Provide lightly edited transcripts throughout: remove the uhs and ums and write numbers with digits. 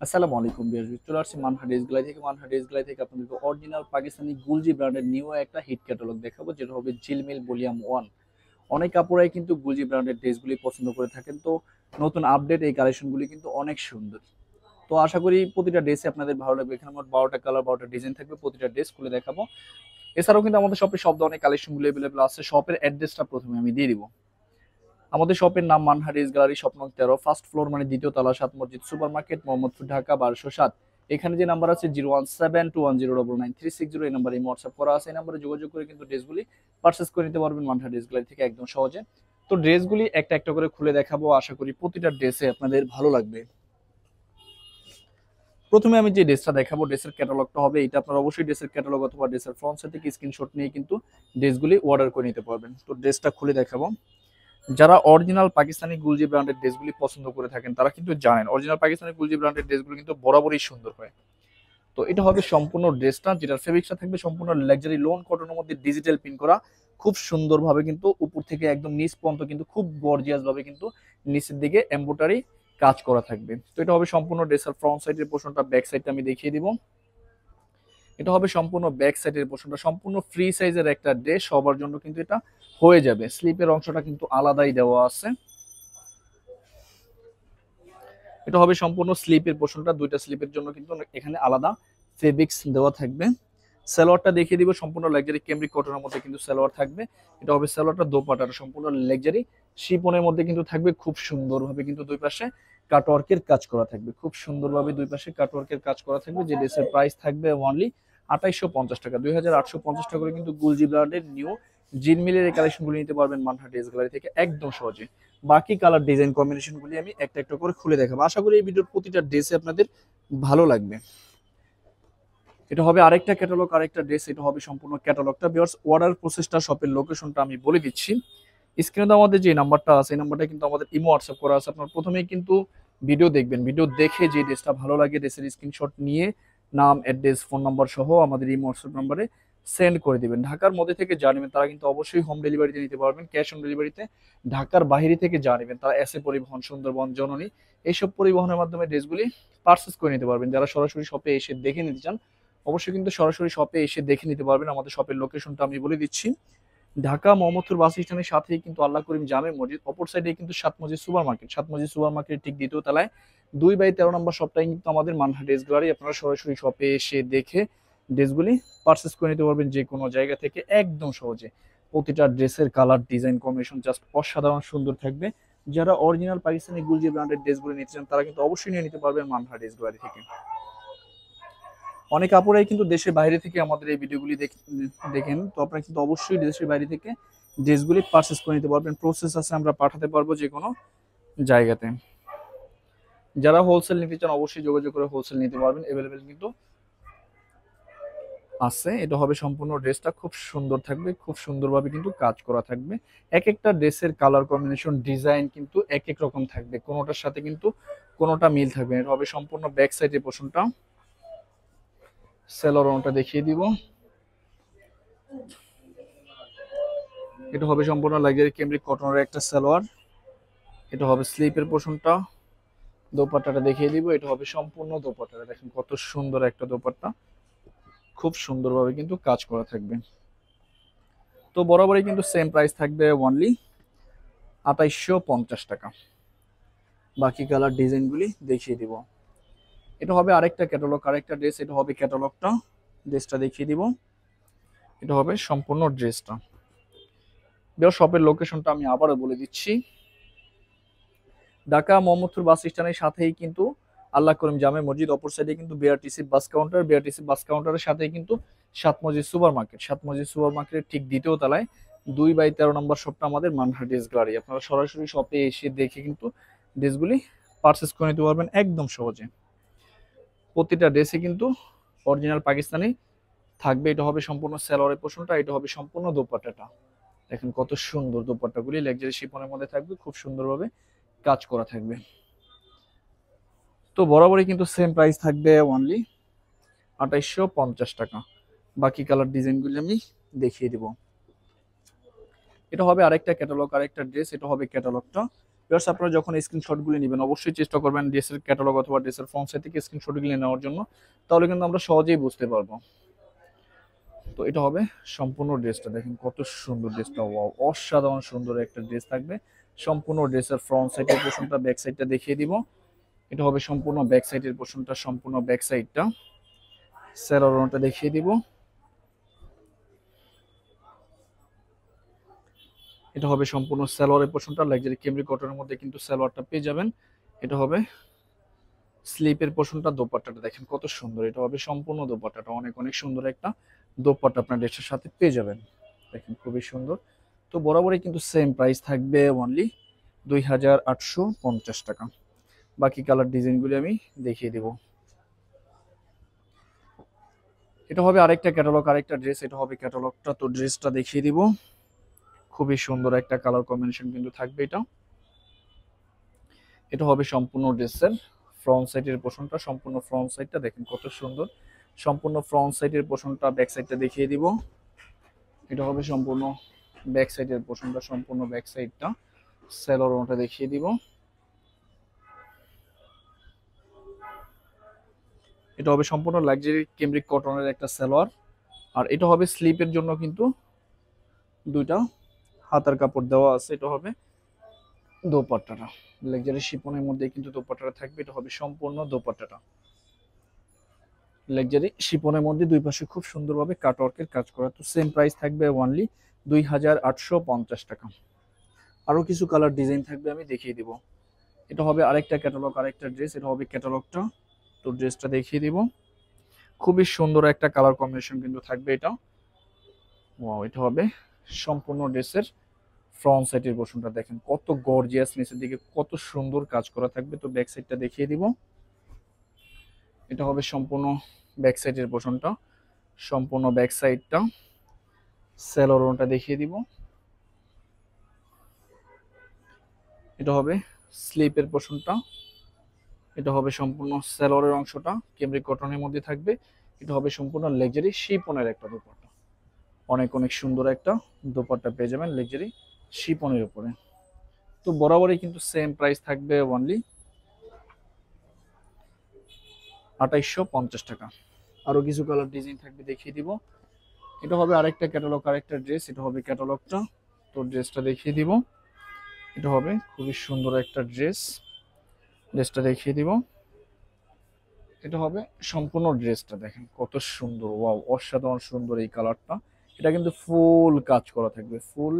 আসসালামু আলাইকুম বিয়ার্স, চলে আসছি মানহা ড্রেস গ্যালারি থেকে। মানহা ড্রেস গ্যালারি থেকে আপনাদেরকে অরিজিনাল পাকিস্তানি গুলজি ব্র্যান্ডের নিউ একটা হিট ক্যাটালগ দেখাবো, যেটা হবে ঝিলমিল ভলিউম 1। অনেক কাপড়াই কিন্তু গুলজি ব্র্যান্ডের ড্রেসগুলি পছন্দ করে থাকেন, তো নতুন আপডেট এই কালেকশনগুলি কিন্তু অনেক সুন্দর। তো আশা করি প্রতিটা ড্রেসে আপনাদের ভালো লাগবে। এখানে মোট 12টা কালার, 12টা ডিজাইন থাকবে, প্রতিটা ড্রেস খুলে দেখাবো। এছাড়াও কিন্তু আমাদের শপে সব ধরনের কালেকশনগুলো অ্যাভেলেবল আছে। শপের অ্যাড্রেসটা প্রথমে আমি দিয়ে দিব। আমাদের শপের নাম মানহা ড্রেস গ্যালারি, শপ নং 13, ফার্স্ট ফ্লোর মানে দ্বিতীয় তলা, সাত মসজিদ সুপার মার্কেট, মোহাম্মদপুর, ঢাকা 1207। এখানে যে নাম্বার আছে 01721099360, এই নাম্বারে হোয়াটসঅ্যাপ করা আছে। এই নাম্বারে যোগাযোগ করে কিন্তু ড্রেসগুলি পারচেস করে নিতে পারবেন মানহা ড্রেস গ্যালারি থেকে একদম সহজে। তো ড্রেসগুলি একটা একটা করে খুলে দেখাবো, আশা করি প্রতিটা ড্রেসে আপনাদের ভালো লাগবে। প্রথমে আমি যে ড্রেসটা দেখাবো, ড্রেসের ক্যাটালগটা হবে এটা। আপনারা অবশ্যই ড্রেসের ক্যাটালগ অথবা ড্রেসের ফ্রন্ট সাইড থেকে স্ক্রিনশট নিয়ে কিন্তু ড্রেসগুলি অর্ডার করে নিতে পারবেন। তো ড্রেসটা খুলে দেখাবো। যারা অরিজিনাল পাকিস্তানি গুলজি ব্র্যান্ডের ড্রেসগুলি পছন্দ করে থাকেন তারা কিন্তু জানেন অরিজিনাল পাকিস্তানি গুলজি ব্র্যান্ডের ড্রেসগুলো কিন্তু বরাবরই সুন্দর হয়। তো এটা হবে সম্পূর্ণ ড্রেসটা, যেটার ফেব্রিক্সটা থাকবে সম্পূর্ণ লাক্সারি লোন কটনের মধ্যে ডিজিটাল প্রিন্ট করা। খুব সুন্দরভাবে কিন্তু উপর থেকে একদম নিচ পর্যন্ত কিন্তু খুব গর্জিয়াস ভাবে কিন্তু নিচের দিকে এমব্রয়ডারি কাজ করা থাকবে। তো এটা হবে সম্পূর্ণ ড্রেসের ফ্রন্ট সাইডের পোর্শনটা, ব্যাক সাইডটা আমি দেখিয়ে দিব। এটা হবে সম্পূর্ণ ব্যাক সাইডের পোর্শনটা, সম্পূর্ণ ফ্রি সাইজের একটা ড্রেস, সবার জন্য কিন্তু এটা হয়ে যাবে। স্লিপের অংশটা কিন্তু আলাদাই দেওয়া আছে। এটা হবে সম্পূর্ণ স্লিপের পোর্শনটা, দুইটা স্লিপের জন্য কিন্তু এখানে আলাদা ফেব্রিক্স দেওয়া থাকবে। সালোয়ারটা দেখিয়ে দিব, সম্পূর্ণ লাক্সারি ক্যামরিক কটনের মধ্যে কিন্তু সালোয়ার থাকবে। এটা হবে সালোয়ারটা, দোপাটাটা সম্পূর্ণ লাক্সারি শিপনের মধ্যে কিন্তু থাকবে। খুব সুন্দরভাবে কিন্তু দুই পাশে কাটওয়ার্কের কাজ করা থাকবে, খুব সুন্দরভাবে দুই পাশে কাটওয়ার্কের কাজ করা থাকবে। যে ড্রেসের প্রাইস থাকবে অনলি 2850 টাকা, 2850 টাকা করে কিন্তু গুলজি ব্র্যান্ডের নিউ জিনমিলের এই কালেকশনগুলো নিতে পারবেন মানহা ড্রেস গ্যালারি থেকে একদম সহজে। বাকি কালার ডিজাইন কম্বিনেশনগুলি আমি একটা একটা করে খুলে দেখাবো। আশা করি এই ভিডিওর প্রতিটা ড্রেসে আপনাদের ভালো লাগবে। এটা হবে আরেকটা ক্যাটালগ, আরেকটা ড্রেস। এটা হবে সম্পূর্ণ ক্যাটালগটা। ভিউয়ার্স, অর্ডার প্রসেসটা, শপের লোকেশনটা আমি বলে দিচ্ছি। স্ক্রিনে আমাদের যে নাম্বারটা আছে, এই নাম্বারটা কিন্তু আমাদের ইমো হোয়াটসঅ্যাপ করা আছে। আপনার প্রথমেই কিন্তু ভিডিও দেখবেন, ভিডিও দেখে যে ড্রেসটা ভালো লাগে ড্রেসের স্ক্রিনশট নিয়ে নাম, অ্যাড্রেস, ফোন নাম্বার সহ আমাদের ইমো হোয়াটসঅ্যাপ নাম্বারে সেন্ড করে দিবেন। ঢাকার মধ্যে থেকে যা নেবেন তারা কিন্তু অবশ্যই হোম ডেলিভারিতে নিতে পারবেন, ক্যাশ অন ডেলিভারিতে। ঢাকার বাইরে থেকে যা নেবেন তারা এসএ পরিবহন, সুন্দরবন, জননী, এইসব পরিবহনের মাধ্যমে ড্রেসগুলি পারচেস করে নিতে পারবেন। যারা সরাসরি শপে এসে দেখে নিতে চান অবশ্যই কিন্তু সরাসরি শপে এসে দেখে নিতে পারবেন। আমাদের শপের লোকেশনটা আমি বলে দিচ্ছি। ঢাকা মোহাম্মদপুর বাস স্ট্যান্ডের সাথেই কিন্তু আল্লাহ করিম জামে মসজিদ, অপর সাইডে কিন্তু সাত মসজিদ সুপার মার্কেট, সাত মসজিদ সুপার মার্কেটের ঠিক দ্বিতীয় তলায় 2/13 নম্বর শপটাই কিন্তু আমাদের মানহা ড্রেস গ্যালারি। আপনারা সরাসরি শপে এসে দেখে ড্রেসগুলি পারচেস করে নিতে পারবেন যে কোনো জায়গা থেকে একদম সহজে। প্রতিটা ড্রেসের কালার, ডিজাইন কম্বিনেশন জাস্ট অসাধারণ সুন্দর থাকবে। যারা অরিজিনাল পাকিস্তানি গুলজি ব্র্যান্ডের ড্রেসগুলো নিতে চান তারা কিন্তু অবশ্যই নিয়ে নিতে পারবেন মানহা ড্রেস গ্যালারি থেকে। অনেক আপুরাই কিন্তু দেশের বাইরে থেকে আমাদের এই ভিডিওগুলি দেখেন, তো আপনারা কিন্তু অবশ্যই দেশের বাইরে থেকে ড্রেসগুলি পারচেস করে নিতে পারবেন। প্রসেস আছে, আমরা পাঠাতে পারবো যে কোনো জায়গাতে। যারা হোলসেল নিতে চান অবশ্যই যোগাযোগ করে হোলসেল নিতে পারবেন, অ্যাভেলেবেল কিন্তু আছে। এটা হবে সম্পূর্ণ ড্রেসটা, খুব সুন্দর থাকবে, খুব সুন্দরভাবে কিন্তু কাজ করা থাকবে। এক একটা ড্রেসের কালার কম্বিনেশন, ডিজাইন কিন্তু এক এক রকম থাকবে, কোনোটার সাথে কিন্তু কোনোটা মিল থাকবে। এটা হবে সম্পূর্ণ ব্যাক সাইডের পোর্শনটা, সেলরনটা দেখিয়ে দিব। এটা হবে সম্পূর্ণ লাক্সারি ক্যামরিক কটনের একটা সালোয়ার। এটা হবে স্লিপের পোর্শনটা, দোপাট্টাটা দেখিয়ে দিব। এটা হবে সম্পূর্ণ দোপাট্টাটা, দেখেন কত সুন্দর একটা দোপাট্টা, খুব সুন্দরভাবে কিন্তু কাজ করা থাকবে। তো বরাবরই কিন্তু সেম প্রাইস থাকবে অনলি 2850 টাকা। বাকি কালার ডিজাইনগুলি দেখিয়ে দিব। এটা হবে আরেকটা ক্যাটালগ, আরেকটা ড্রেস। এটা হবে ক্যাটালগটা, ড্রেসটা দেখিয়ে দিব। এটা হবে সম্পূর্ণ ড্রেসটা। শপের লোকেশনটা আমি আবারও বলে দিচ্ছি। ঢাকা মোহাম্মদপুর বাস স্ট্যান্ডের সাথেই কিন্তু আল্লাহ করিম জামে মসজিদ, অপর সাইডে কিন্তু বিআরটিসি বাস কাউন্টার, বিআরটিসি বাস কাউন্টারের সাথেই কিন্তু সাত মসজিদ সুপার মার্কেট, সাত মসজিদ সুপার মার্কেটের ঠিক দ্বিতীয় তলায় 2/13 নম্বর শপটা আমাদের মানহা ড্রেস গ্যালারি। আপনারা সরাসরি শপে এসে দেখে কিন্তু ড্রেসগুলি পারচেস করে নিতে পারবেন একদম সহজে। প্রতিটা ড্রেসে কিন্তু অরিজিনাল পাকিস্তানি থাকবে। এটা হবে সম্পূর্ণ সালোয়ারের পোর্শনটা, এটা হবে সম্পূর্ণ দোপাট্টাটা। দেখেন কত সুন্দর দোপাট্টাগুলি লাক্সারি শিফনের মধ্যে থাকবে, খুব সুন্দরভাবে কাজ করা থাকবে। তো বরাবরই কিন্তু সেম প্রাইস থাকবে অনলি 2850 টাকা। বাকি কালার ডিজাইনগুলি আমি দেখিয়ে দিব। এটা হবে আরেকটা ক্যাটালগ, আরেকটা ড্রেস। এটা হবে ক্যাটালগটা, ভিউয়ার্স আপনারা যখন স্ক্রিনশটগুলি নেবেন অবশ্যই চেষ্টা করবেন ড্রেসের ক্যাটালগ অথবা ড্রেসের ফ্রন্ট সাইড থেকে স্ক্রিনশটগুলি নেওয়ার জন্য, তাহলে কিন্তু আমরা সহজেই বুঝতে পারবো। তো এটা হবে সম্পূর্ণ ড্রেসটা, দেখেন কত সুন্দর ড্রেসটা, ওয়াও অসাধারণ সুন্দর একটা ড্রেস থাকবে। সম্পূর্ণ ড্রেসের ফ্রন্ট সাইডের পোর্শনটা ব্যাক সাইডটা দেখিয়ে দিব। এটা হবে সম্পূর্ণ ব্যাক সাইডের পোর্শনটা, সম্পূর্ণ ব্যাক সাইডটা সেলোয়ারটা দেখিয়ে দিব। এটা হবে সম্পূর্ণ সালোয়ারের পোর্শনটা, লাক্সারি কেমরি কটনের মধ্যে কিন্তু সালোয়ারটা পেয়ে যাবেন। এটা হবে স্লিপের পোর্শনটা, দোপাট্টাটা দেখেন কত সুন্দর, এটা হবে সম্পূর্ণ দোপাট্টাটা, অনেক অনেক সুন্দর একটা দোপাট্টা আপনার ড্রেসের সাথে পেয়ে যাবেন, দেখেন খুবই সুন্দর। তো বরাবরই কিন্তু সেম প্রাইস থাকবে অনলি 2850 টাকা। বাকি কালার ডিজাইনগুলি আমি দেখিয়ে দেব। এটা হবে আরেকটা ক্যাটালগ, আরেকটা ড্রেস, এটা হবে ক্যাটালগটা। তো ড্রেসটা দেখিয়ে দিব, খুবই সুন্দর একটা কালার কম্বিনেশন কিন্তু থাকবে এটা। এটা হবে সম্পূর্ণ ড্রেসের ফ্রন্ট সাইডের পোর্শনটা, সম্পূর্ণ ফ্রন্ট সাইডটা দেখেন কত সুন্দর, সম্পূর্ণ ফ্রন্ট সাইডের পোর্শনটা, ব্যাক সাইডটা দেখিয়ে দিব। এটা হবে সম্পূর্ণ ব্যাক সাইডের পোর্শনটা, সম্পূর্ণ ব্যাক সাইডটা সেলোয়ারটা দেখিয়ে দিব। এটা হবে সম্পূর্ণ লাক্সারি কেমব্রিক কটনের একটা সেলোয়ার, আর এটা হবে স্লিপের জন্য কিন্তু দুইটা হাতার কাপড় দেওয়া আছে। এটা হবে দোপাট্টাটা, লাক্সারি শিপনের মধ্যে কিন্তু দোপাট্টাটা থাকবে। এটা হবে সম্পূর্ণ দোপাট্টাটা, লাক্সারি শিপনের মধ্যে দুই পাশে খুব সুন্দরভাবে কাটওয়ার্কের কাজ করা। তো সেম প্রাইস থাকবে অনলি 2850 টাকা। আরো কিছু কালার ডিজাইন থাকবে, আমি দেখিয়ে দিব। এটা হবে আরেকটা ক্যাটালগ, আরেকটা ড্রেস, এটা হবে ক্যাটালগটা। তো ড্রেসটা দেখিয়ে দিব, খুবই সুন্দর একটা কালার কম্বিনেশন কিন্তু থাকবে এটা। ওয়াও, এটা হবে সম্পূর্ণ ড্রেসের ফ্রন্ট সাইডের পোর্শনটা, দেখেন কত গর্জিয়াস, নিচের দিকে কত সুন্দর কাজ করা থাকবে। তো ব্যাক সাইডটা দেখিয়ে দিব। এটা হবে সম্পূর্ণ ব্যাক সাইডের পোর্শনটা, সম্পূর্ণ ব্যাক সাইডটা সেলোয়ারটা দেখিয়ে দিব। এটা হবে স্লিপের পোর্শনটা, এটা হবে সম্পূর্ণ সেলোয়ারের অংশটা ক্যামব্রিক কটনের মধ্যে থাকবে। এটা হবে সম্পূর্ণ লাক্সারি শিপনের একটা দোপাট্টা, অনেক অনেক সুন্দর একটা দোপাট্টা পেয়ে যাবেন লাক্সারি শিপনের উপরে। তো বরাবরই কিন্তু সেম প্রাইস থাকবে অনলি 2850 টাকা। আরো কিছু কালার ডিজাইন থাকবে, দেখিয়ে দিব। এটা হবে আরেকটা ক্যাটালগ, আরেকটা ড্রেস, এটা হবে ক্যাটালগটা। তো ড্রেসটা দেখিয়ে দিব। এটা হবে খুবই সুন্দর একটা ড্রেস, ড্রেসটা দেখিয়ে দিব। এটা হবে সম্পূর্ণ ড্রেসটা, দেখেন কত সুন্দর, ওয়াও অসাধারণ সুন্দর এই কালারটা। এটা কিন্তু ফুল কাজ করা থাকবে, ফুল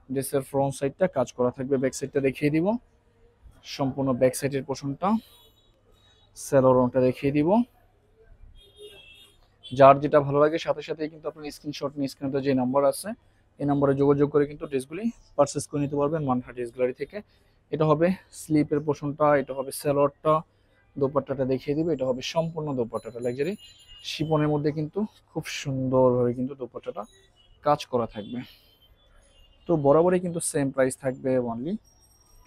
ড্রেসের ফ্রন্ট সাইডটা কাজ করা থাকবে। ব্যাক সাইডটা দেখিয়ে দিব, সম্পূর্ণ ব্যাক সাইডের পোর্শনটা সেলোয়ারটা দেখিয়ে দিব। যার যেটা ভালো লাগে সাথে সাথে কিন্তু আপনি স্ক্রিনশট নিয়ে স্ক্রিনে যে নাম্বার আছে এই নম্বরে যোগাযোগ করে কিন্তু ড্রেসগুলি পারচেস করে নিতে পারবেন মানহা ড্রেস গ্যালারি থেকে। এটা হবে স্লিপের পোর্শনটা, এটা হবে সেলোয়ারটা, দোপাট্টাটা দেখিয়ে দিবে। এটা হবে সম্পূর্ণ দোপাট্টাটা লাক্সারি শিপনের মধ্যে কিন্তু খুব সুন্দরভাবে কিন্তু দোপাট্টাটা কাজ করা থাকবে। তো বরাবরই কিন্তু সেম প্রাইস থাকবে অনলি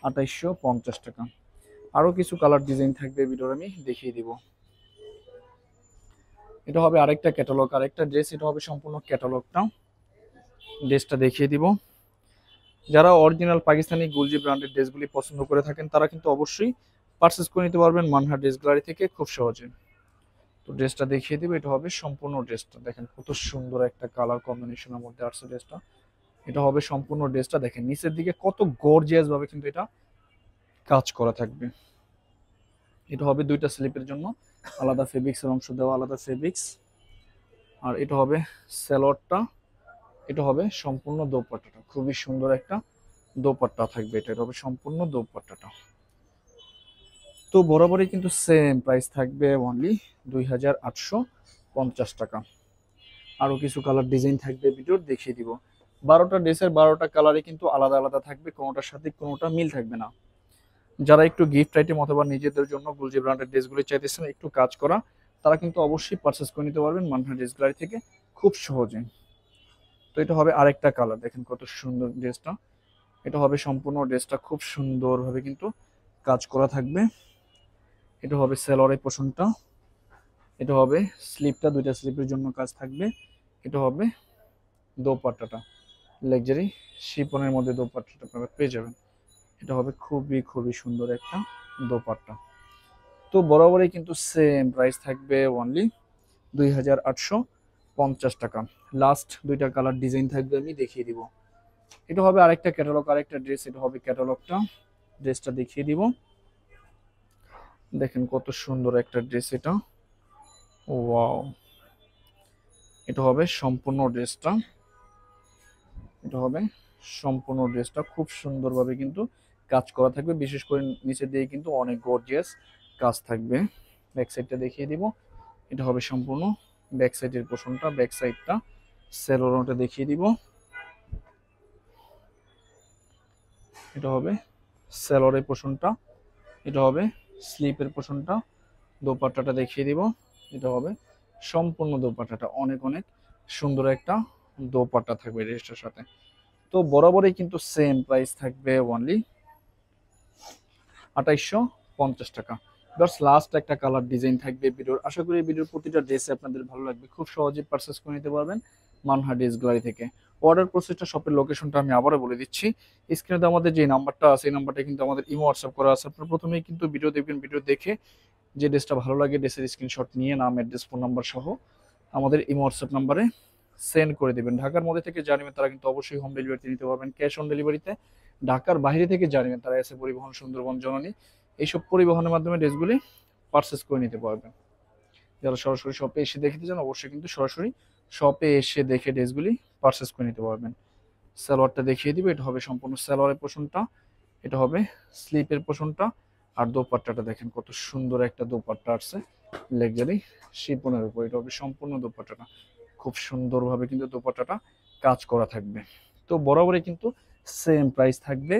2850 টাকা। আরো কিছু কালার ডিজাইন থাকবে, ভিডিওর আমি দেখিয়ে দিব। এটা হবে আরেকটা ক্যাটালগ, আরেকটা ড্রেস, এটা হবে সম্পূর্ণ ক্যাটালগটা। ড্রেসটা দেখিয়ে দিব। যারা অরিজিনাল পাকিস্তানি গুলজি ব্র্যান্ডের ড্রেসগুলি পছন্দ করে থাকেন তারা কিন্তু অবশ্যই পারচেস করে নিতে পারবেন মানহা ড্রেস গ্যালারি থেকে খুব সহজে। তো ড্রেসটা দেখিয়ে দিব, এটা হবে সম্পূর্ণ ড্রেসটা, দেখেন কত সুন্দর একটা কালার কম্বিনেশনের মধ্যে আসছে ড্রেসটা। এটা হবে সম্পূর্ণ ড্রেসটা, দেখেন নিচের দিকে কত গর্জিয়াস ভাবে কিন্তু এটা কাজ করা থাকবে। এটা হবে দুইটা স্লিপের জন্য আলাদা ফেব্রিক্সের অংশ দেওয়া, আলাদা ফেব্রিক্স। আর এটা হবে সালোয়ারটা, এটা হবে সম্পূর্ণ দোপাট্টাটা, খুবই সুন্দর একটা দোপাট্টা থাকবে এটা। এটা হবে সম্পূর্ণ দোপাট্টাটা। তো বরাবরই কিন্তু সেম প্রাইস থাকবে অনলি 2850 টাকা। আরো কিছু কালার ডিজাইন থাকবে, ভিডিওর দেখিয়ে দিব। 12টা ড্রেসের 12টা কালারে কিন্তু আলাদা আলাদা থাকবে, কোনোটার সাথে কোনোটা মিল থাকবে না। যারা একটু গিফট আইটেম অথবা নিজেদের জন্য গুলজি ব্র্যান্ডের ড্রেসগুলি চাইতেছেন একটু কাজ করা, তারা কিন্তু অবশ্যই পারচেস করে নিতে পারবেন মানহা ড্রেস গ্যালারি থেকে খুব সহজে। তো এটা হবে আরেকটা কালার, দেখেন কত সুন্দর ড্রেসটা। এটা হবে সম্পূর্ণ ড্রেসটা খুব সুন্দরভাবে কিন্তু কাজ করা থাকবে। এটা হবে সেলোয়ারের পোর্শনটা, এটা হবে স্লিপটা, দুইটা স্লিপের জন্য কাজ থাকবে। এটা হবে দোপাট্টাটা, লাক্সারি শিপনের মধ্যে দোপাট্টাটা আপনারা পেয়ে যাবেন। এটা হবে খুবই খুবই সুন্দর একটা দোপাট্টা। তো বরাবরই কিন্তু সেম প্রাইস থাকবে অনলি 2850 টাকা। লাস্ট দুইটা কালার ডিজাইন থাকবে, আমি দেখিয়ে দিব। এটা হবে আরেকটা ক্যাটালগ, আরেকটা ড্রেস। এটা হবে ক্যাটালগটা, ড্রেসটা দেখিয়ে দিব। দেখেন কত সুন্দর একটা ড্রেস এটা, ওয়াও। এটা হবে সম্পূর্ণ ড্রেসটা, এটা হবে সম্পূর্ণ ড্রেসটা খুব সুন্দরভাবে কিন্তু কাজ করা থাকবে, বিশেষ করে নিচে দিয়ে কিন্তু অনেক গর্জিয়াস কাজ থাকবে। ব্যাক সাইডটা দেখিয়ে দিব। এটা হবে সম্পূর্ণ ব্যাক সাইডের পোর্শনটা, ব্যাক সাইডটা সেলোরটা দেখিয়ে দিব। এটা হবে সেলরের পোর্শনটা, এটা হবে স্লিপের পোর্শনটা। দোপাট্টাটা দেখিয়ে দিব। এটা হবে সম্পূর্ণ দোপাট্টাটা, অনেক অনেক সুন্দর একটা দোপাট্টা থাকবে ড্রেসটার সাথে। তো বরাবরই কিন্তু সেম প্রাইস থাকবে অনলি 2850 টাকা। জাস্ট লাস্ট একটা কালার ডিজাইন থাকবে ভিডিওর। আশা করি ভিডিওর প্রতিটা ড্রেসে আপনাদের ভালো লাগবে, খুব সহজে পারচেস করে নিতে পারবেন মানহা ড্রেস গ্যালারি থেকে। অর্ডার প্রসেসটা, শপের লোকেশনটা আমি আবারও বলে দিচ্ছি। স্ক্রিনে আমাদের যে নাম্বারটা আছে, এই নাম্বারটা কিন্তু আমাদের ইমো হোয়াটসঅ্যাপ করা আছে। আপনারা প্রথমেই কিন্তু ভিডিও দেখবেন, ভিডিও দেখে যে ড্রেসটা ভালো লাগে ড্রেসের স্ক্রিনশট নিয়ে নাম, অ্যাড্রেস, ফোন নাম্বার সহ আমাদের ইমো হোয়াটসঅ্যাপ নাম্বারে সেন্ড করে দিবেন। ঢাকার মধ্যে থেকে জানিবেন তারা কিন্তু অবশ্যই হোম ডেলিভারিতে নিতে পারবেন, ক্যাশ অন ডেলিভারিতে। ঢাকার বাইরে থেকে জানিবেন তারা এসে পরিবহন, সুন্দরবন, জননী, এইসব পরিবহনের মাধ্যমে ড্রেসগুলি পারচেস করে নিতে পারবেন। যারা সরাসরি শপে এসে দেখতে চান, অবশ্যই কিন্তু সরাসরি শপে এসে দেখে ড্রেসগুলি পারচেস করে নিতে পারবেন। সালোয়ারটা দেখিয়ে দিবে। এটা হবে সম্পূর্ণ সালোয়ারের পোর্শনটা, এটা হবে স্লিপের পোর্শনটা। আর দোপাট্টাটা দেখেন কত সুন্দর একটা দোপাট্টা আসছে লেকজারি শিপনের উপর। এটা হবে সম্পূর্ণ দোপাট্টাটা, খুব সুন্দরভাবে কিন্তু দোপাট্টাটা কাজ করা থাকবে। তো বরাবরই কিন্তু সেম প্রাইস থাকবে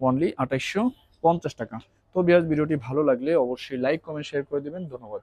অনলি 2850 টাকা। তো ভিউয়ার্স, ভিডিওটি ভালো লাগলে অবশ্যই লাইক, কমেন্ট, শেয়ার করে দিবেন। ধন্যবাদ।